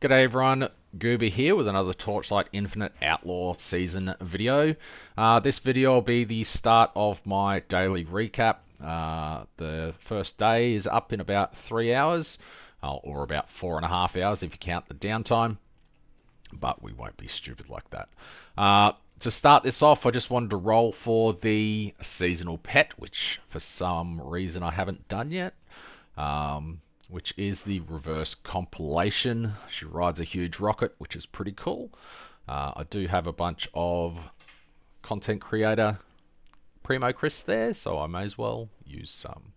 G'day everyone, Goober here with another Torchlight Infinite Outlaw Season video. This video will be the start of my daily recap. The first day is up in about 3 hours, or about 4.5 hours if you count the downtime, but we won't be stupid like that. To start this off, I just wanted to roll for the seasonal pet, which for some reason I haven't done yet. Which is the reverse compilation. She rides a huge rocket, which is pretty cool. I do have a bunch of content creator Primo Chris there, so I may as well use some.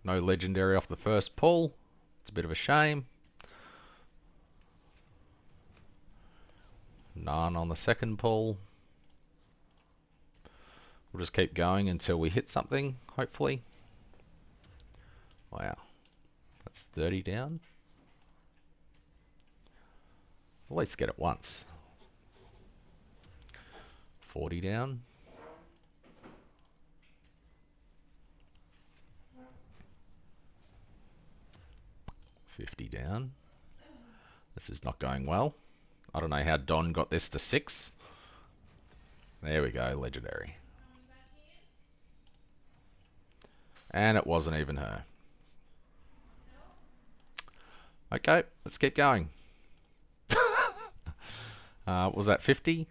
No legendary off the first pull. It's a bit of a shame. None on the second pull. We'll just keep going until we hit something, hopefully. Wow. That's 30 down. At least get it once. 40 down. 50 down. This is not going well. I don't know how Don got this to 6. There we go, legendary. And it wasn't even her. Okay, let's keep going. Was that 50?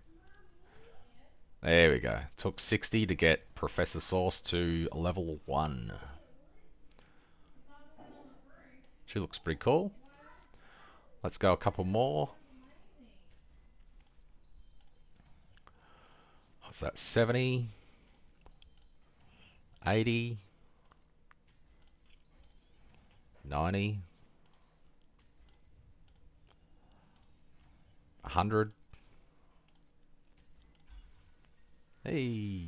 There we go. Took 60 to get Professor Sauce to level 1. She looks pretty cool. Let's go a couple more. What's that? 70? 80? 90, 100. Hey,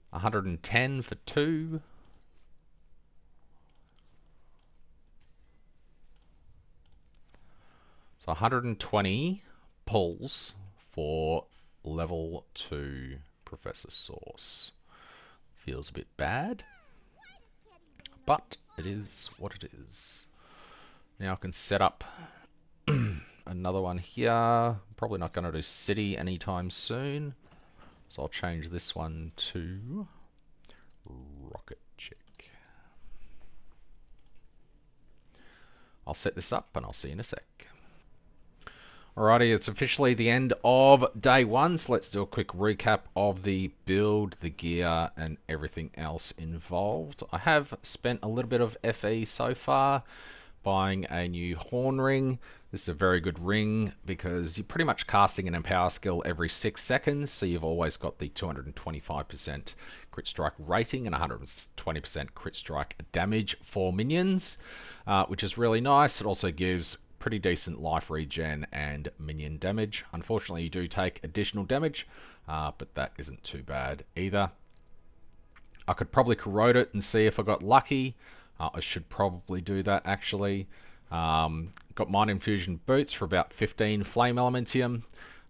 110 for 2. So 120 pulls for level 2 Professor Sauce. Feels a bit bad, but it is what it is. Now I can set up another one here. Probably not going to do city anytime soon, so I'll change this one to rocket chick. I'll set this up and I'll see you in a sec. Alrighty, it's officially the end of day 1, so let's do a quick recap of the build, the gear, and everything else involved. I have spent a little bit of FE so far, buying a new horn ring. This is a very good ring because you're pretty much casting an empower skill every 6 seconds, so you've always got the 225% crit strike rating and 120% crit strike damage for minions, which is really nice. It also gives pretty decent life regen and minion damage. Unfortunately, you do take additional damage, but that isn't too bad either. I could probably corrode it and see if I got lucky. I should probably do that actually. Got Mind Infusion boots for about 15 flame elementium.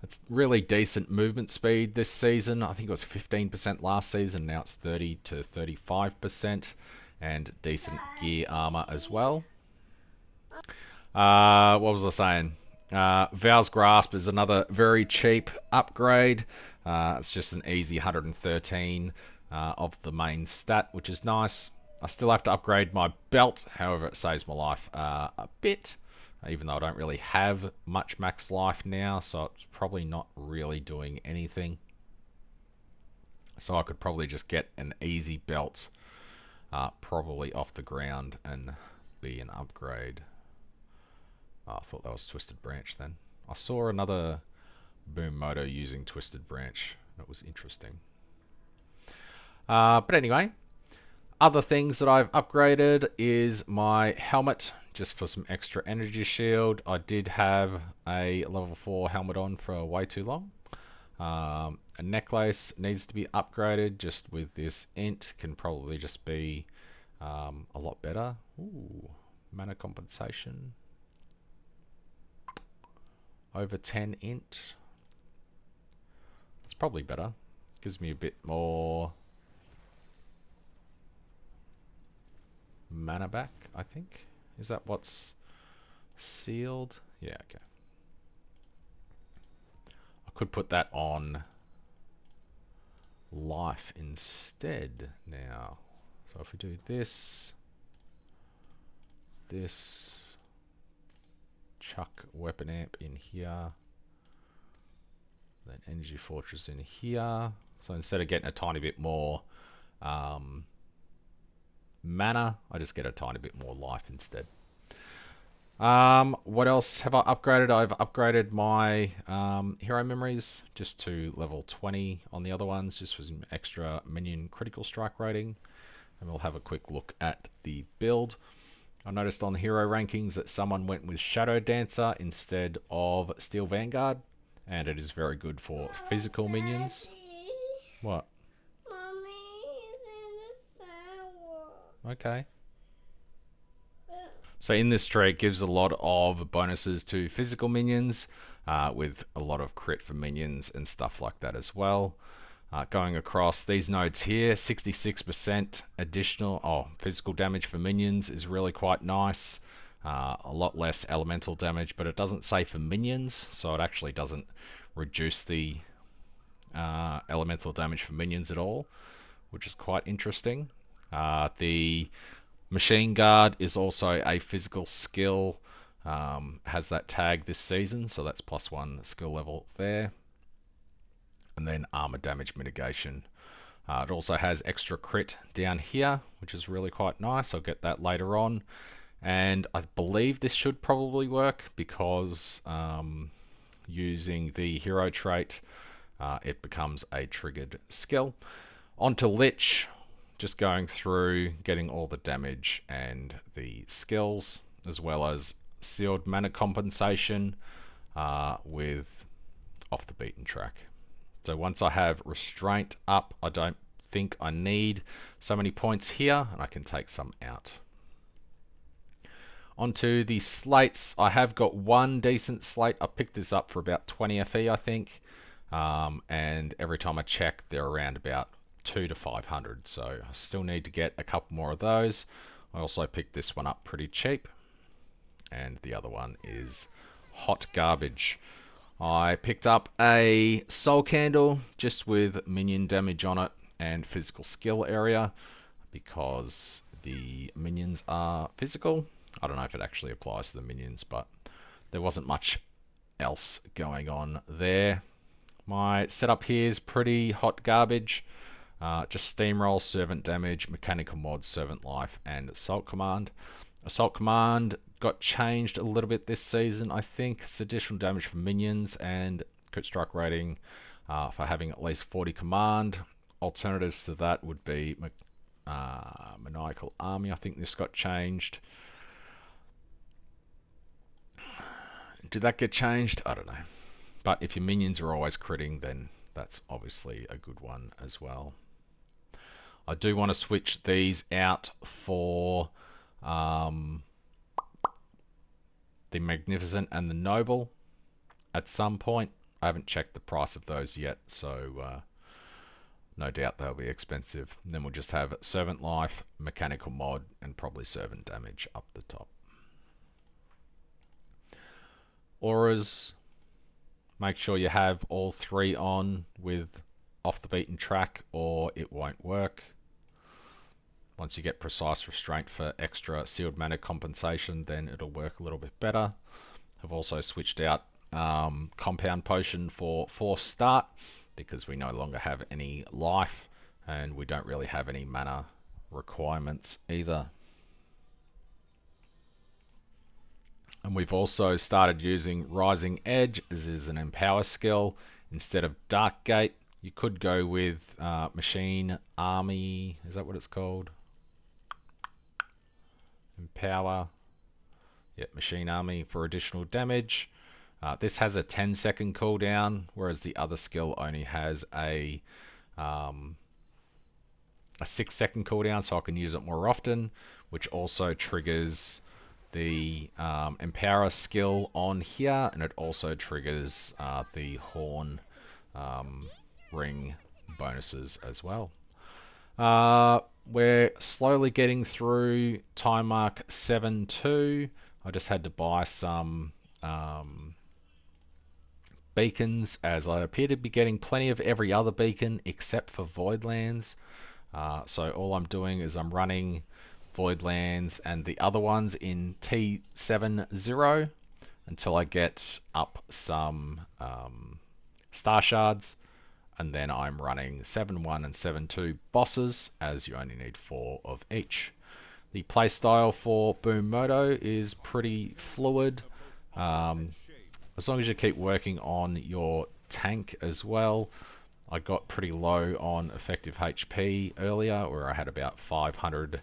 It's really decent movement speed this season. I think it was 15% last season, now it's 30 to 35%, and decent gear armor as well. What was I saying? Vow's Grasp is another very cheap upgrade. It's just an easy 113 of the main stat, which is nice. I still have to upgrade my belt, however it saves my life a bit, even though I don't really have much max life now, so it's probably not really doing anything. So I could probably just get an easy belt probably off the ground and be an upgrade. Oh, I thought that was Twisted Branch then. I saw another Boom Moto using Twisted Branch. That was interesting. But anyway, other things that I've upgraded is my helmet, just for some extra energy shield. I did have a level 4 helmet on for way too long. A necklace needs to be upgraded just with this int. Can probably just be a lot better. Ooh, mana compensation. Over 10 int. That's probably better. Gives me a bit more mana back, I think. Is that what's sealed? Yeah, okay. I could put that on life instead now. So if we do this, chuck weapon amp in here, then energy fortress in here. So instead of getting a tiny bit more mana, I just get a tiny bit more life instead. What else have I upgraded? I've upgraded my hero memories just to level 20 on the other ones, just for some extra minion critical strike rating. And we'll have a quick look at the build. I noticed on the hero rankings that someone went with Shadow Dancer instead of Steel Vanguard, and it is very good for physical minions. What? Mommy is in the shower. Okay. So in this tree, it gives a lot of bonuses to physical minions, with a lot of crit for minions and stuff like that as well. Going across these nodes here, 66% additional physical damage for minions is really quite nice. A lot less elemental damage, but it doesn't say for minions, so it actually doesn't reduce the elemental damage for minions at all, which is quite interesting. The Machine Guard is also a physical skill, has that tag this season, so that's +1 skill level there. And then armor damage mitigation. It also has extra crit down here, which is really quite nice. I'll get that later on. And I believe this should probably work because using the hero trait, it becomes a triggered skill. Onto Lich, just going through, getting all the damage and the skills, as well as sealed mana compensation with off the beaten track. So once I have restraint up, I don't think I need so many points here, and I can take some out. Onto the slates, I have got one decent slate. I picked this up for about 20 FE, I think, and every time I check, they're around about 200 to 500, so I still need to get a couple more of those. I also picked this one up pretty cheap, and the other one is hot garbage. I picked up a soul candle just with minion damage on it and physical skill area because the minions are physical. I don't know if it actually applies to the minions, but there wasn't much else going on there. My setup here is pretty hot garbage. Just steamroll, servant damage, mechanical mod, servant life, and assault command. Assault command got changed a little bit this season, I think. It's additional damage for minions and crit strike rating for having at least 40 command. Alternatives to that would be maniacal army. I think this got changed. Did that get changed? I don't know. But if your minions are always critting, then that's obviously a good one as well. I do want to switch these out for the Magnificent and the Noble at some point. I haven't checked the price of those yet, so no doubt they'll be expensive. And then we'll just have Servant Life, Mechanical Mod, and probably Servant Damage up the top. Auras, make sure you have all three on with off the beaten track or it won't work. Once you get precise restraint for extra sealed mana compensation, then it'll work a little bit better. I've also switched out compound potion for force start because we no longer have any life and we don't really have any mana requirements either. And we've also started using Rising Edge as is an empower skill instead of Dark Gate. You could go with Machine Army, is that what it's called? Empower. Yep, Machine Army for additional damage. This has a 10-second cooldown, whereas the other skill only has a 6-second cooldown, so I can use it more often, which also triggers the Empower skill on here, and it also triggers the Horn ring bonuses as well. We're slowly getting through time mark 7-2. I just had to buy some beacons, as I appear to be getting plenty of every other beacon except for Voidlands. So all I'm doing is I'm running Voidlands and the other ones in T70 until I get up some Star Shards, and then I'm running 7-1 and 7-2 bosses, as you only need 4 of each. The playstyle for Boom Moto is pretty fluid. As long as you keep working on your tank as well. I got pretty low on effective HP earlier, where I had about 500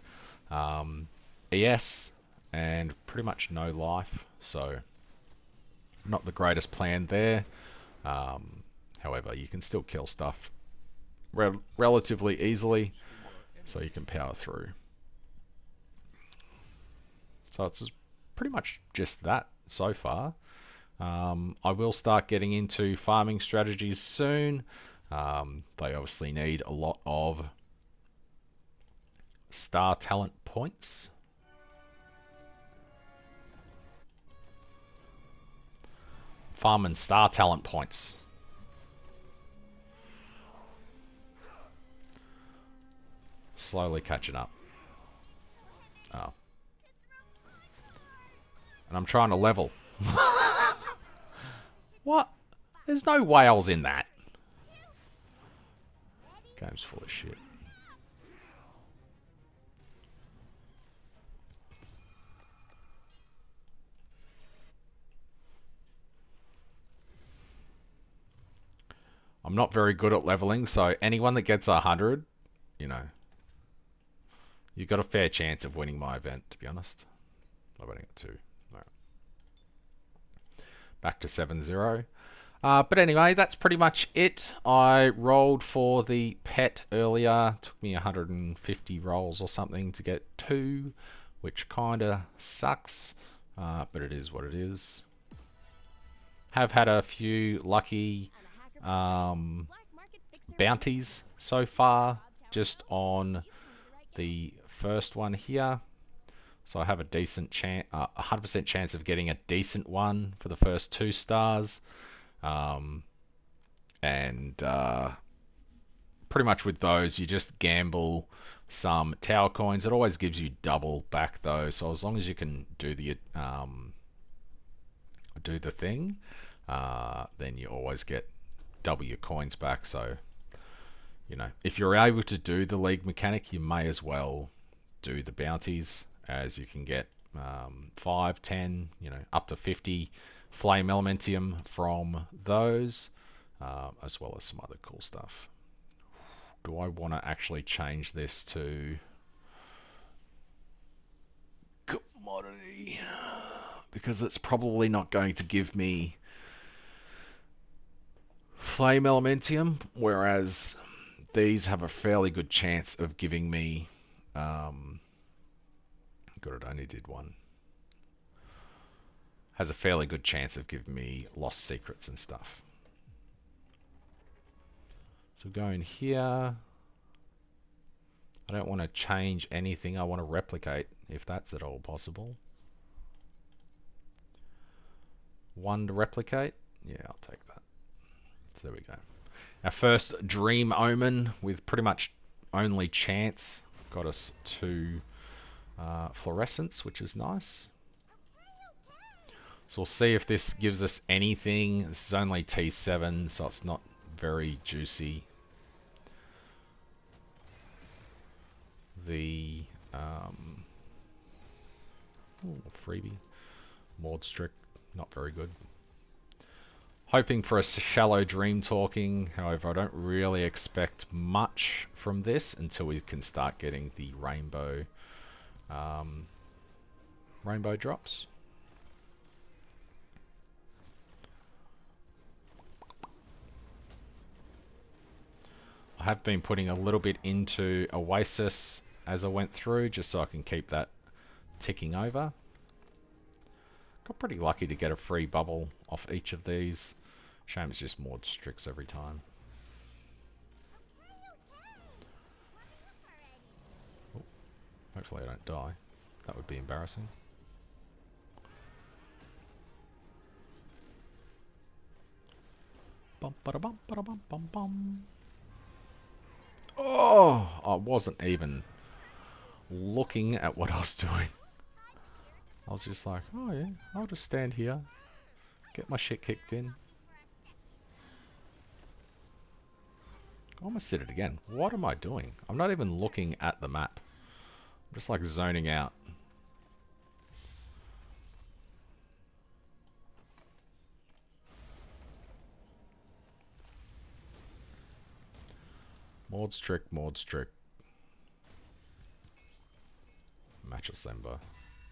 ES and pretty much no life, so not the greatest plan there. However, you can still kill stuff relatively easily, so you can power through. So it's pretty much just that so far. I will start getting into farming strategies soon. They obviously need a lot of star talent points. Farming star talent points. Slowly catching up. Oh. And I'm trying to level. What? There's no whales in that. Game's full of shit. I'm not very good at leveling, so anyone that gets 100, you know, you've got a fair chance of winning my event, to be honest. I've only got 2. Right. Back to 7-0. But anyway, that's pretty much it. I rolled for the pet earlier. Took me 150 rolls or something to get 2, which kind of sucks, but it is what it is. Have had a few lucky bounties so far, just on the first one here. So I have a decent chance, 100% chance of getting a decent one for the first 2 stars. Pretty much with those, you just gamble some tower coins. It always gives you double back though, so as long as you can do the thing, then you always get double your coins back. So, you know, if you're able to do the league mechanic, you may as well do the bounties, as you can get 5, 10, you know, up to 50 flame elementium from those, as well as some other cool stuff. Do I want to actually change this to commodity? Because it's probably not going to give me flame elementium, whereas these have a fairly good chance of giving me good, it only did one. Has a fairly good chance of giving me lost secrets and stuff. So go in here. I don't want to change anything. I want to replicate, if that's at all possible. 1 to replicate. Yeah, I'll take that. So there we go. Our first Dream Omen with pretty much only chance got us to fluorescence, which is nice. So we'll see if this gives us anything. This is only T7, so it's not very juicy. The freebie. Mordstrick, not very good. Hoping for a shallow dream talking. However, I don't really expect much from this until we can start getting the rainbow drops. I have been putting a little bit into Oasis as I went through, just so I can keep that ticking over. Got pretty lucky to get a free bubble off each of these. Shame it's just Mordstrix every time. Hopefully I don't die. That would be embarrassing. Bum, ba, bum, ba, bum, bum, bum. Oh, I wasn't even looking at what I was doing. I was just like, oh yeah, I'll just stand here, get my shit kicked in. I almost did it again. What am I doing? I'm not even looking at the map. I'm just like zoning out. Maud's trick, Maud's trick. Match Assember.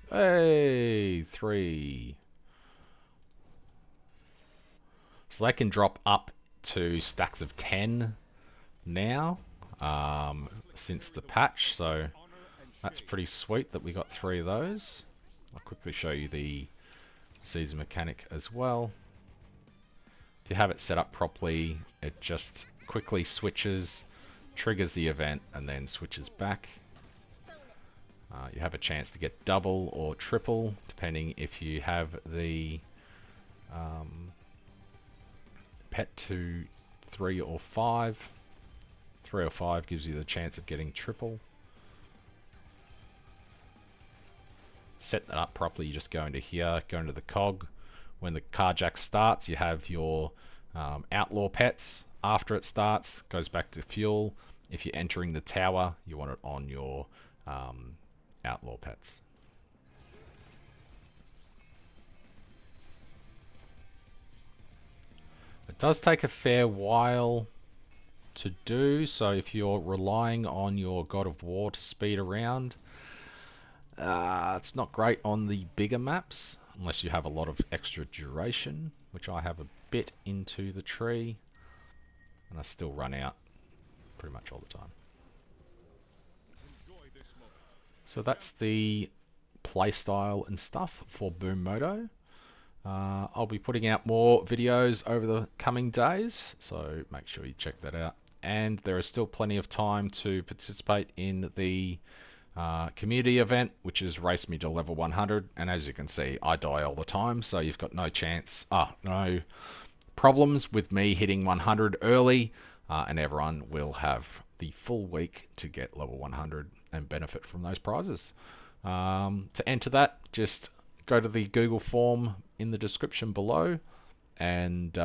Hey, 3. So they can drop up to stacks of 10 now, since the patch, so that's pretty sweet that we got 3 of those. I'll quickly show you the season mechanic as well. If you have it set up properly, it just quickly switches, triggers the event, and then switches back. You have a chance to get double or triple, depending if you have the pet to 3 or 5. 3 or 5 gives you the chance of getting triple. Set that up properly, you just go into here, go into the cog. When the carjack starts, you have your outlaw pets. After it starts, goes back to fuel. If you're entering the tower, you want it on your outlaw pets. It does take a fair while to do, so if you're relying on your God of War to speed around, it's not great on the bigger maps, unless you have a lot of extra duration, which I have a bit into the tree, and I still run out pretty much all the time. So that's the playstyle and stuff for Boom Moto. I'll be putting out more videos over the coming days, so make sure you check that out. And there is still plenty of time to participate in the community event, which is Race Me to Level 100. And as you can see, I die all the time, so you've got no chance, no problems with me hitting 100 early, and everyone will have the full week to get level 100 and benefit from those prizes. To enter that, just go to the Google form in the description below, and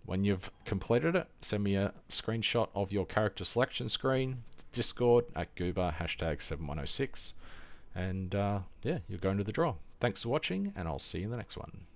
when you've completed it, send me a screenshot of your character selection screen, Discord at Gooba #7106, and yeah, you're going to the draw. Thanks for watching, and I'll see you in the next one.